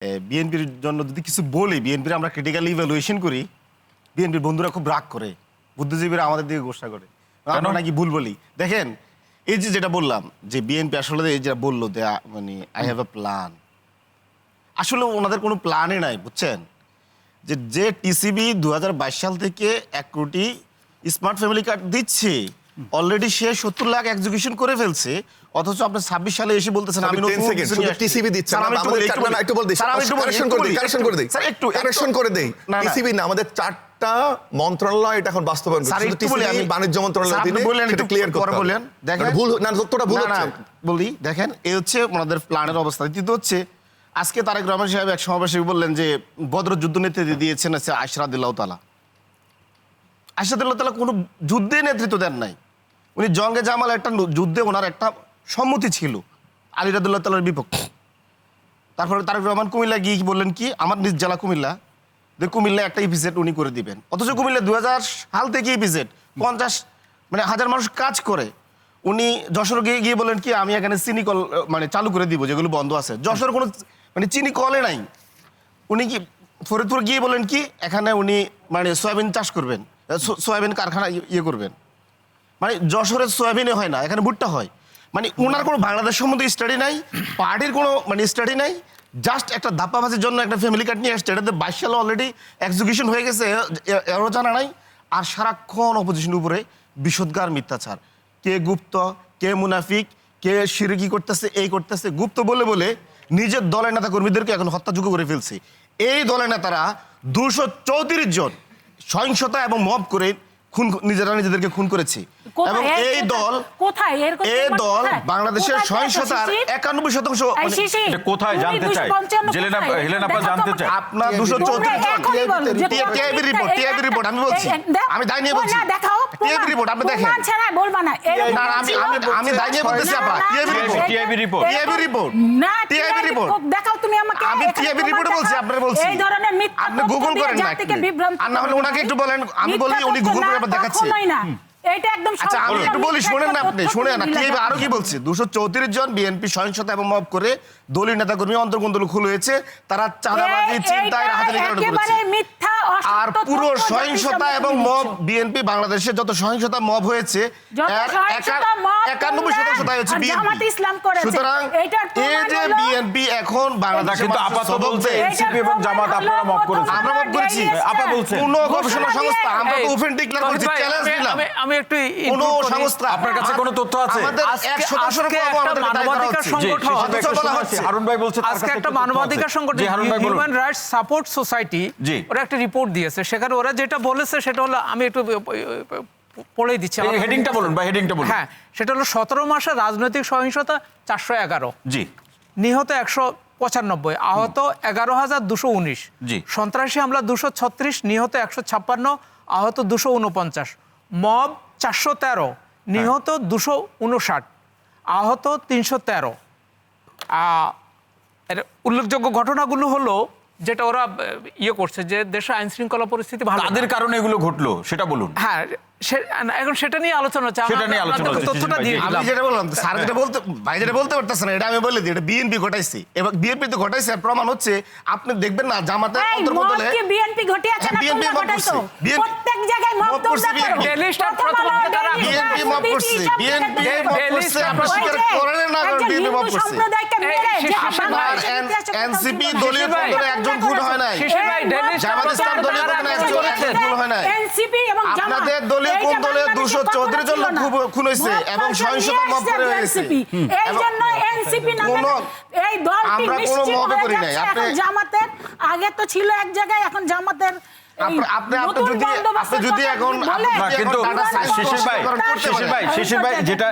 বিএনপির জন্য যদি কিছু বলি, বিএনপির আমরা ক্রিটিক্যালি ইভ্যালুয়েশন করি, বিএনপির বন্ধুরা খুব রাগ করে, বুদ্ধিজীবীরা আমাদের দিকে গোসা করে, আমরা নাকি ভুল বলি। দেখেন, এই যে যেটা বললাম যে বিএনপি আসলে এই যেটা বললো মানে আই হ্যাভ এ প্ল্যান, আসলে ওনাদের কোনো প্ল্যানই নাই, বুঝছেন? যে টিসিবি 2022 সাল থেকে 1 কোটি স্মার্ট ফ্যামিলি কার্ড দিচ্ছে, অলরেডি সে 70 লাখ এক্সিকিউশন করে ফেলছে, অথচ আপনি 26 সালে এসে বলতেছেন আমি নতুন টিসিবি দিচ্ছে না। একটু বল দেই, কারেকশন করে দেই। টিসিবি না, আমাদের 4টা মন্ত্রণালয় এটা এখন বাস্তবায়ন করছে। শুধু টিসিবি আমি বাণিজ্য মন্ত্রণালয় দিনে এটা ক্লিয়ার করতে বলেন। দেখেন ভুল না, যতটা ভুল হচ্ছে বলি, দেখেন এই হচ্ছে ওনাদের প্ল্যানের অবস্থা। দ্বিতীয়ত হচ্ছে আজকে তারেক রহমান সাহেব এক সমাবেশে বললেন যে বদর যুদ্ধ নেতৃত্ব দিয়েছেন আছে আশরাদুল্লাহ তাআলা। আশরাদুল্লাহ তাআলা কোনো যুদ্ধে নেতৃত্ব দেন নাই। উনি জঙ্গে জামাল একটা যুদ্ধে ওনার একটা সম্মতি ছিল আলী রাদিয়াল্লাহু তাআলার বিপক্ষে। তারপরে তারেক রহমান কুমিল্লা গিয়ে বললেন কি, আমার নিজ জেলা কুমিল্লা, যে কুমিল্লা একটা ইপিজেড উনি করে দিবেন। অথচ কুমিল্লা 2000 সাল থেকে ইপিজেড 50 মানে হাজার মানুষ কাজ করে। উনি যশোর গিয়ে বলেন কি, আমি এখানে চিনি কল মানে চালু করে দিব যেগুলো বন্ধ আছে। যশোর কোনো মানে চিনি কলে নাই। উনি কি ফরিদপুর গিয়ে বলেন কি, এখানে উনি মানে সয়াবিন চাষ করবেন, সয়াবিন কারখানা ইয়ে করবেন। মানে যশোরের সয়াবিনে হয় না, এখানে ভুট্টা হয়। মানে ওনার কোনো বাংলাদেশ সম্বন্ধে স্টাডি নাই, পার্টির কোনো মানে স্টাডি নাই, জাস্ট একটা ধাপ্পাবাজির জন্য একটা ফ্যামিলি কার্ড নিয়ে আসছে। এটাতে 22 সালে অলরেডি এক্সিকিউশন হয়ে গেছে, এরও জানা নাই। আর সারাক্ষণ অপোজিশনের উপরে বিষোদ্গার মিথ্যাচার, কে গুপ্ত, কে মুনাফিক, কে শিরকি করতেছে, এই করতেছে। গুপ্ত বলে বলে নিজের দলের নেতা কর্মীদেরকে এখন হত্যাযোগ্য করে ফেলছে। এই দলের নেতারা 234 জন সহিংসতা এবং মব করে খুন, নিজেদেরকে খুন করেছে। এবং এই দল বাংলাদেশের সহিংসতার 91% কোথায় জানতে চাই, হেলেনা আপা জানতে চাই। আপনার 234 টিআইবি রিপোর্ট আমি বলছি, আমি দায় নিয়ে বলছি, টিআইবি রিপোর্ট আপনি দেখেন। না আমি দায় নিয়ে বলতেছি আপা, টিআইবি রিপোর্ট দেখাও তুমি আমাকে। আমি টিআইবি রিপোর্ট বলছি, আপনারা বলছি এই ধরনের মিথ্যা আপনি গুগল করেন না, আর না হলে ওনাকে একটু বলেন, আমি বলি উনি গুগল করে আবার দেখাচ্ছি। এটা একদম আচ্ছা আমি একটু বলি, শুনেন না আপনি, শুনেন না টিআইবি আরো কি বলছে। 234 জন বিএনপি সহিংসতা এবং মব করে দলীয় নেতাকর্মী অন্তর্গোন্দল খুলে হয়েছে, তারা চাঁদাবাজি, চিন্তায় রাহাজানি কারণে করেছে। আর পুরো সহিংসতা এবং মব বিএনপি বাংলাদেশে যত সহিংসতা মব হয়েছে এর 91% তাই হচ্ছে বিএনপি। সুতরাং এই যে বিএনপি এখন বাংলাদেশে কিন্তু আপাতত বলছে এনসিপি এবং জামাত আপনারা মব করেছেন। আমরা মব করেছি, আপা বলছে কোন গবেষণা সংস্থা, আমরা তো ওপেন ডিক্লেয়ার করেছি, চ্যালেঞ্জ দিলাম। আমি একটু কোন সংস্থা আপনার কাছে কোনো তথ্য আছে? আমাদের 100% মানবাধিকার সংগঠন হারুন ভাই বলছে আজকে একটা মানবাধিকার সংগঠন হিউম্যান রাইটস সাপোর্ট সোসাইটি ওরা একটা রিপোর্ট দিয়েছে। সেখানে ওরা যেটা বলেছে সেটা হলো, আমি একটু পড়ে দিচ্ছি, হেডিংটা বলুন ভাই, হেডিংটা বলুন। হ্যাঁ, সেটা হলো 17 মাসে রাজনৈতিক সহিংসতা 411, জি, নিহত 195, আহত 11,219, জি, সন্ত্রাসী হামলা 236, নিহত 156, আহত 249, মব 413, নিহত 259, আহত 313। এর উল্লেখযোগ্য ঘটনাগুলো হলো যেটা ওরা ইয়ে করছে, যে দেশে আইন শৃঙ্খলা পরিস্থিতি ভালো, তাদের কারণে এগুলো ঘটলো সেটা বলুন। হ্যাঁ, এখন সেটা নিয়ে আলোচনা হচ্ছে, তথ্যটা দিয়ে আমি যেটা বললাম, স্যার যেটা বলতে, ভাই যেটা বলতে পারতেছেন না, এটা আমি বলে দিই, এটা বিএনপি ঘটাইছে। এবং বিএনপি তো ঘটাইছে, আর প্রমাণ হচ্ছে আপনি দেখবেন না জামাতের অন্তর্গতলে বিএনপি ঘটিয়েছে না, বিএনপি মব করছে, প্রত্যেক জায়গায় মব করছে, বিএনপি মব করছে, বিএনপি মব করছে, আপনি স্বীকার করেন না, কারণ বিএনপি মব করছে। আপনার এনসিপি দলীয় কোন্দলে একজন খুন হয় নাই, জামাত ইসলাম দলীয় কোন্দলে একজন খুন হয় নাই, এনসিপি এবং জামাত, আপনাদের দলীয় কোন্দলে 234 জন খুন হয়েছে এবং সহিংসতা মব করে হয়েছে। এই জন্য এনসিপি নামে এই দলটি নিশ্চিত হয়ে যাচ্ছে। এখন জামাতের আগে তো ছিল এক জায়গায়, এখন জামাতের আপনি যদি এখন বলে কিন্তু শিশির ভাই যেটা